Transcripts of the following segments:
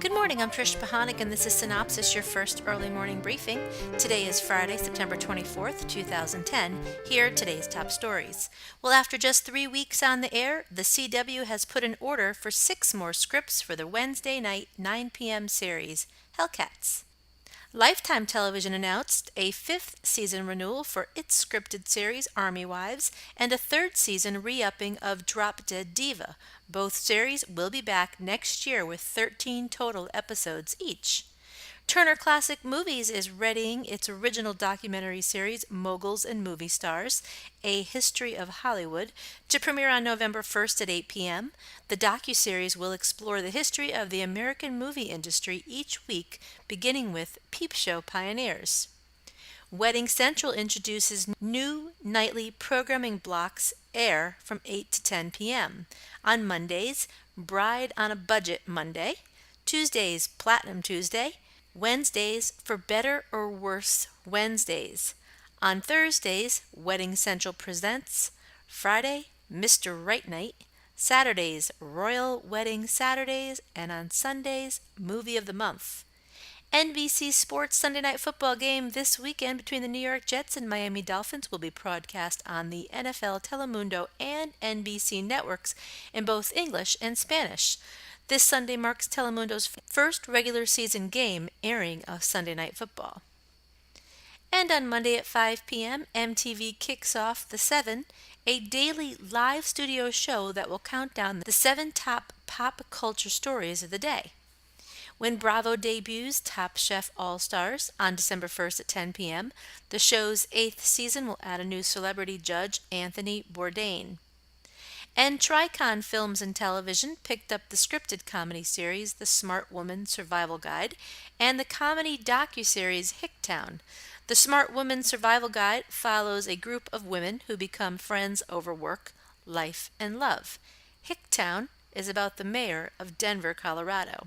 Good morning, I'm Trish Pahanik, and this is Cynopsis, your first early morning briefing. Today is Friday, September 24th, 2010. Here are today's top stories. Well, after just 3 weeks on the air, the CW has put an order for 6 more scripts for the Wednesday night 9 p.m. series, Hellcats. Lifetime Television announced a 5th season renewal for its scripted series, Army Wives, and a 3rd season re-upping of Drop Dead Diva. Both series will be back next year with 13 total episodes each. Turner Classic Movies is readying its original documentary series, Moguls and Movie Stars, A History of Hollywood, to premiere on November 1st at 8 p.m. The docuseries will explore the history of the American movie industry each week, beginning with Peep Show pioneers. Wedding Central introduces new nightly programming blocks air from 8 to 10 p.m. On Mondays, Bride on a Budget Monday, Tuesdays, Platinum Tuesday, Wednesdays, For Better or Worse Wednesdays. On Thursdays, Wedding Central presents. Friday, Mr. Right Night. Saturdays, Royal Wedding Saturdays. And on Sundays, Movie of the Month. NBC Sports Sunday Night Football game this weekend between the New York Jets and Miami Dolphins will be broadcast on the NFL Telemundo and NBC networks in both English and Spanish. This Sunday marks Telemundo's first regular season game airing of Sunday Night Football. And on Monday at 5 p.m., MTV kicks off The 7, a daily live studio show that will count down the 7 top pop culture stories of the day. When Bravo debuts Top Chef All-Stars on December 1st at 10 p.m., the show's 8th season will add a new celebrity judge, Anthony Bourdain. And Tricon Films and Television picked up the scripted comedy series The Smart Woman Survival Guide and the comedy docuseries Hicktown. The Smart Woman Survival Guide follows a group of women who become friends over work, life, and love. Hicktown is about the mayor of Denver, Colorado.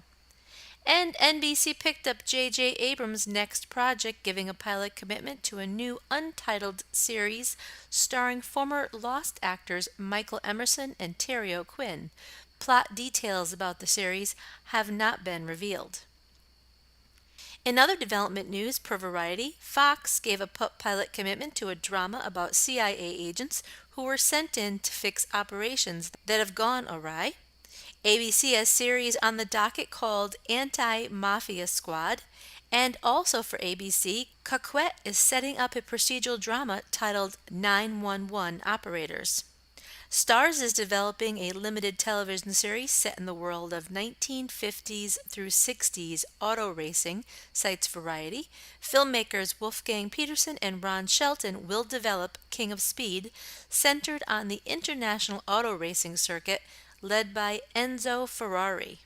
And NBC picked up J.J. Abrams' next project, giving a pilot commitment to a new untitled series starring former Lost actors Michael Emerson and Terry O'Quinn. Plot details about the series have not been revealed. In other development news per Variety, Fox gave a pilot commitment to a drama about CIA agents who were sent in to fix operations that have gone awry. ABC has series on the docket called Anti-Mafia Squad, and also for ABC, Coquette is setting up a procedural drama titled 911 Operators. Starz is developing a limited television series set in the world of 1950s through 60s auto racing, cites Variety. Filmmakers Wolfgang Peterson and Ron Shelton will develop King of Speed, centered on the international auto racing circuit, led by Enzo Ferrari.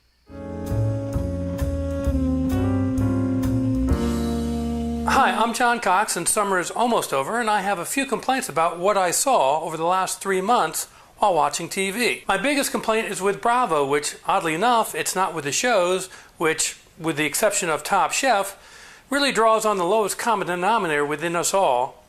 Hi, I'm John Cox, and summer is almost over, and I have a few complaints about what I saw over the last 3 months while watching TV. My biggest complaint is with Bravo, which, oddly enough, it's not with the shows, which, with the exception of Top Chef, really draws on the lowest common denominator within us all.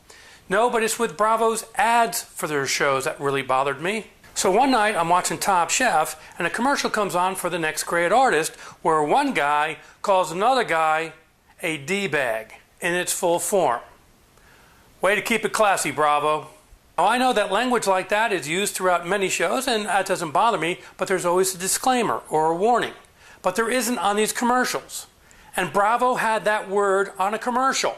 No, but it's with Bravo's ads for their shows that really bothered me. So one night I'm watching Top Chef and a commercial comes on for the next great artist where one guy calls another guy a D-bag in its full form. Way to keep it classy, Bravo. Now I know that language like that is used throughout many shows and that doesn't bother me, but there's always a disclaimer or a warning. But there isn't on these commercials. And Bravo had that word on a commercial.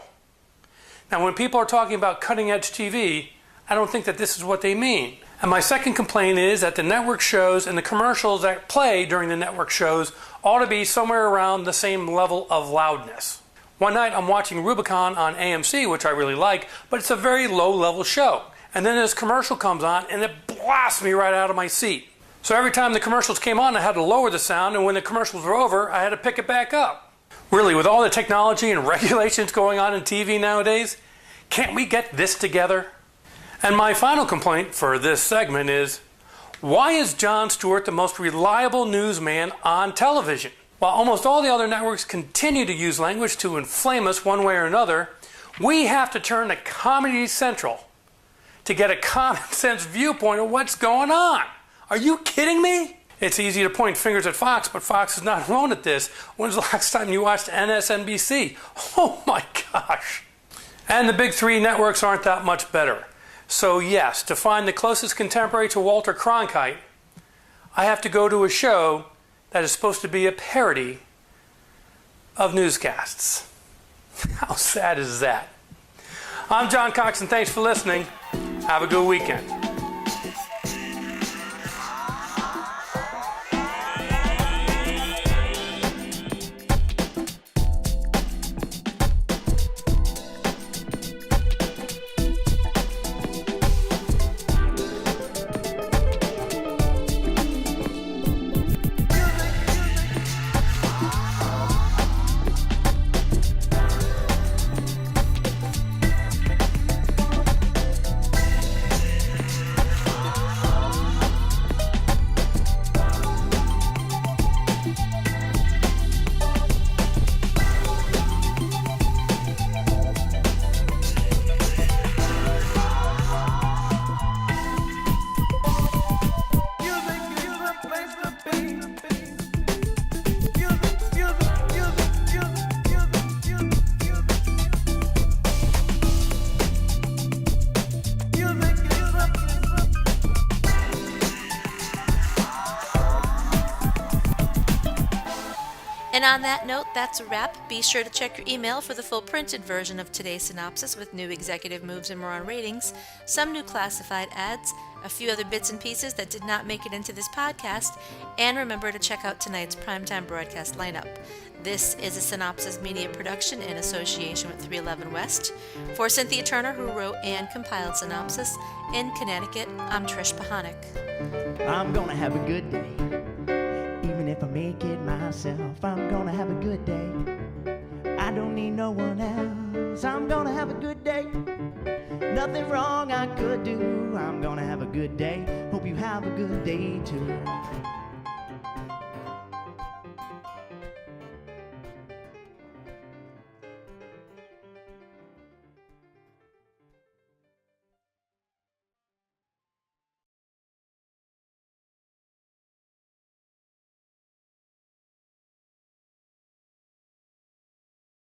Now when people are talking about cutting edge TV, I don't think that this is what they mean. And my second complaint is that the network shows and the commercials that play during the network shows ought to be somewhere around the same level of loudness. One night I'm watching Rubicon on AMC, which I really like, but it's a very low-level show. And then this commercial comes on and it blasts me right out of my seat. So every time the commercials came on, I had to lower the sound, and when the commercials were over, I had to pick it back up. Really, with all the technology and regulations going on in TV nowadays, can't we get this together? And my final complaint for this segment is, why is Jon Stewart the most reliable newsman on television? While almost all the other networks continue to use language to inflame us one way or another, we have to turn to Comedy Central to get a common sense viewpoint of what's going on. Are you kidding me? It's easy to point fingers at Fox, but Fox is not alone at this. When's the last time you watched MSNBC? Oh my gosh. And the big three networks aren't that much better. So yes, to find the closest contemporary to Walter Cronkite, I have to go to a show that is supposed to be a parody of newscasts. How sad is that? I'm John Cox, and thanks for listening. Have a good weekend. And on that note, that's a wrap. Be sure to check your email for the full printed version of today's synopsis with new executive moves and more on ratings, some new classified ads, a few other bits and pieces that did not make it into this podcast, and remember to check out tonight's primetime broadcast lineup. This is a Cynopsis media production in association with 311 West. For Cynthia Turner, who wrote and compiled Cynopsis, in Connecticut, I'm Trish Pahanik. I'm gonna have a good day. Even if I make it myself, I'm gonna have a good day. I don't need no one else. I'm gonna have a good day. Nothing wrong I could do. I'm gonna have a good day. Hope you have a good day too.